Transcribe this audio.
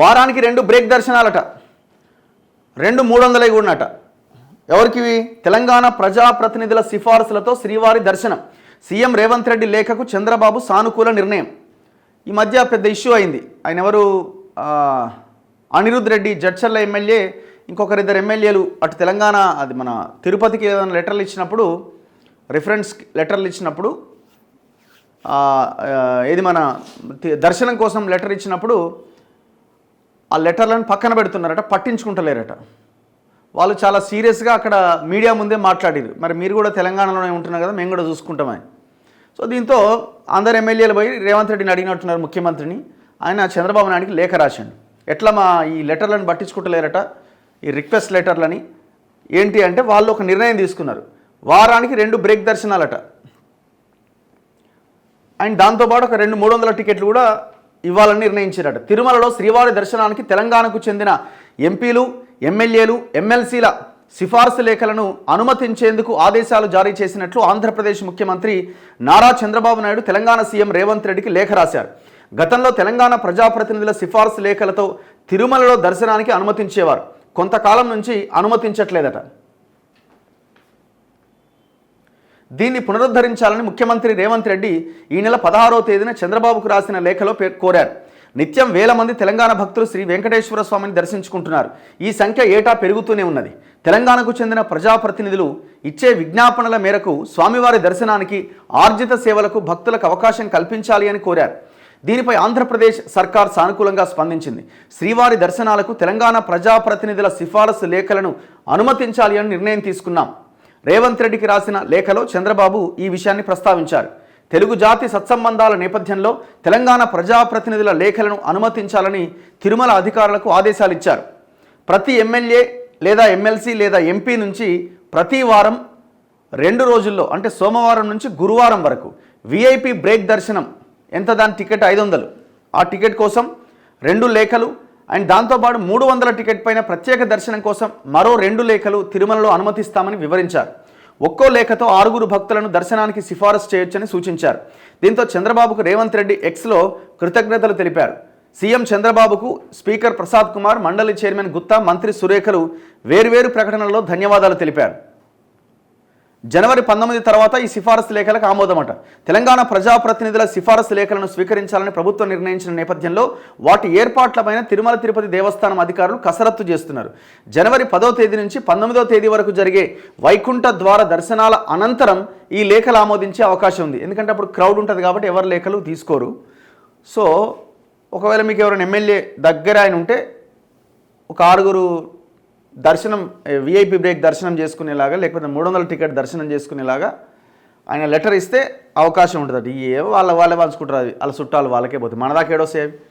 వారానికి 2 బ్రేక్ దర్శనాలట, 2 300 కూడానట. ఎవరికి? తెలంగాణ ప్రజాప్రతినిధుల సిఫారసులతో శ్రీవారి దర్శనం. సీఎం రేవంత్ రెడ్డి లేఖకు చంద్రబాబు సానుకూల నిర్ణయం. ఈ మధ్య పెద్ద ఇష్యూ అయింది. ఆయన ఎవరు? అనిరుద్ రెడ్డి జడ్చర్ల ఎమ్మెల్యే, ఇంకొకరిద్దరు ఎమ్మెల్యేలు అటు తెలంగాణ అది మన తిరుపతికి ఏదైనా లెటర్లు ఇచ్చినప్పుడు, రిఫరెన్స్ లెటర్లు ఇచ్చినప్పుడు, ఏది మన దర్శనం కోసం లెటర్ ఇచ్చినప్పుడు ఆ లెటర్లను పక్కన పెడుతున్నారట, పట్టించుకుంటలేరట. వాళ్ళు చాలా సీరియస్గా అక్కడ మీడియా ముందే మాట్లాడారు. మరి మీరు కూడా తెలంగాణలోనే ఉంటున్నారు కదా, మేము కూడా చూసుకుంటామని. సో దీంతో అందరు ఎమ్మెల్యేలు పోయి రేవంత్ రెడ్డిని అడిగినట్టున్నారు ముఖ్యమంత్రిని. ఆయన చంద్రబాబు నాయుడికి లేఖ రాశాడు. ఎట్లా మా ఈ లెటర్లను పట్టించుకుంటలేరట, ఈ రిక్వెస్ట్ లెటర్లని ఏంటి అంటే వాళ్ళు ఒక నిర్ణయం తీసుకున్నారు. వారానికి 2 బ్రేక్ దర్శనాలట. అండ్ దాంతోపాటు ఒక 200-300 టికెట్లు కూడా ఇవ్వాలని నిర్ణయించారట. తిరుమలలో శ్రీవారి దర్శనానికి తెలంగాణకు చెందిన ఎంపీలు, ఎమ్మెల్యేలు, ఎమ్మెల్సీల సిఫార్సు లేఖలను అనుమతించేందుకు ఆదేశాలు జారీ చేసినట్లు ఆంధ్రప్రదేశ్ ముఖ్యమంత్రి నారా చంద్రబాబు నాయుడు తెలంగాణ సీఎం రేవంత్ రెడ్డికి లేఖ రాశారు. గతంలో తెలంగాణ ప్రజాప్రతినిధుల సిఫార్సు లేఖలతో తిరుమలలో దర్శనానికి అనుమతించేవారు. కొంతకాలం నుంచి అనుమతించట్లేదట. దీన్ని పునరుద్ధరించాలని ముఖ్యమంత్రి రేవంత్ రెడ్డి ఈ నెల 16వ తేదీన చంద్రబాబుకు రాసిన లేఖలో కోరారు. నిత్యం వేల మంది తెలంగాణ భక్తులు శ్రీ వెంకటేశ్వర స్వామిని దర్శించుకుంటున్నారు. ఈ సంఖ్య ఏటా పెరుగుతూనే ఉన్నది. తెలంగాణకు చెందిన ప్రజాప్రతినిధులు ఇచ్చే విజ్ఞాపనల మేరకు స్వామివారి దర్శనానికి, ఆర్జిత సేవలకు భక్తులకు అవకాశం కల్పించాలి అని కోరారు. దీనిపై ఆంధ్రప్రదేశ్ సర్కార్ సానుకూలంగా స్పందించింది. శ్రీవారి దర్శనాలకు తెలంగాణ ప్రజాప్రతినిధుల సిఫారసు లేఖలను అనుమతించాలి అని నిర్ణయం తీసుకున్నాం. రేవంత్ రెడ్డికి రాసిన లేఖలో చంద్రబాబు ఈ విషయాన్ని ప్రస్తావించారు. తెలుగు జాతి సత్సంబంధాల నేపథ్యంలో తెలంగాణ ప్రజాప్రతినిధుల లేఖలను అనుమతించాలని తిరుమల అధికారులకు ఆదేశాలు ఇచ్చారు. ప్రతి ఎమ్మెల్యే లేదా ఎమ్మెల్సీ లేదా ఎంపీ నుంచి ప్రతి వారం 2 రోజుల్లో అంటే సోమవారం నుంచి గురువారం వరకు విఐపి బ్రేక్ దర్శనం ఎంత, దాని టికెట్ 500. ఆ టికెట్ కోసం 2 లేఖలు అండ్ దాంతోపాటు 300 టికెట్ పైన ప్రత్యేక దర్శనం కోసం మరో 2 లేఖలు తిరుమలలో అనుమతిస్తామని వివరించారు. ఒక్కో లేఖతో 6 భక్తులను దర్శనానికి సిఫారసు చేయొచ్చని సూచించారు. దీంతో చంద్రబాబుకు రేవంత్ రెడ్డి ఎక్స్లో కృతజ్ఞతలు తెలిపారు. సీఎం చంద్రబాబుకు స్పీకర్ ప్రసాద్ కుమార్, మండలి చైర్మన్ గుత్తా, మంత్రి సురేఖలు వేర్వేరు ప్రకటనల్లో ధన్యవాదాలు తెలిపారు. జనవరి 19 తర్వాత ఈ సిఫారసు లేఖలకు ఆమోదమట. తెలంగాణ ప్రజాప్రతినిధుల సిఫారసు లేఖలను స్వీకరించాలని ప్రభుత్వం నిర్ణయించిన నేపథ్యంలో వాటి ఏర్పాట్లపైన తిరుమల తిరుపతి దేవస్థానం అధికారులు కసరత్తు చేస్తున్నారు. జనవరి 10వ తేదీ నుంచి 19వ తేదీ వరకు జరిగే వైకుంఠ ద్వార దర్శనాల అనంతరం ఈ లేఖలు ఆమోదించే అవకాశం ఉంది. ఎందుకంటే అప్పుడు క్రౌడ్ ఉంటుంది కాబట్టి ఎవరు లేఖలు తీసుకోరు. సో ఒకవేళ మీకు ఎవరైనా ఎమ్మెల్యే దగ్గర ఆయన ఉంటే ఒక 6 దర్శనం విఐపి బ్రేక్ దర్శనం చేసుకునేలాగా, లేకపోతే 300 టికెట్ దర్శనం చేసుకునేలాగా ఆయన లెటర్ ఇస్తే అవకాశం ఉంటుంది. ఏ వాళ్ళే పంచుకుంటారు, అది వాళ్ళ చుట్టాలు వాళ్ళకే పోతుంది. మన దాకా ఏడో సేవ్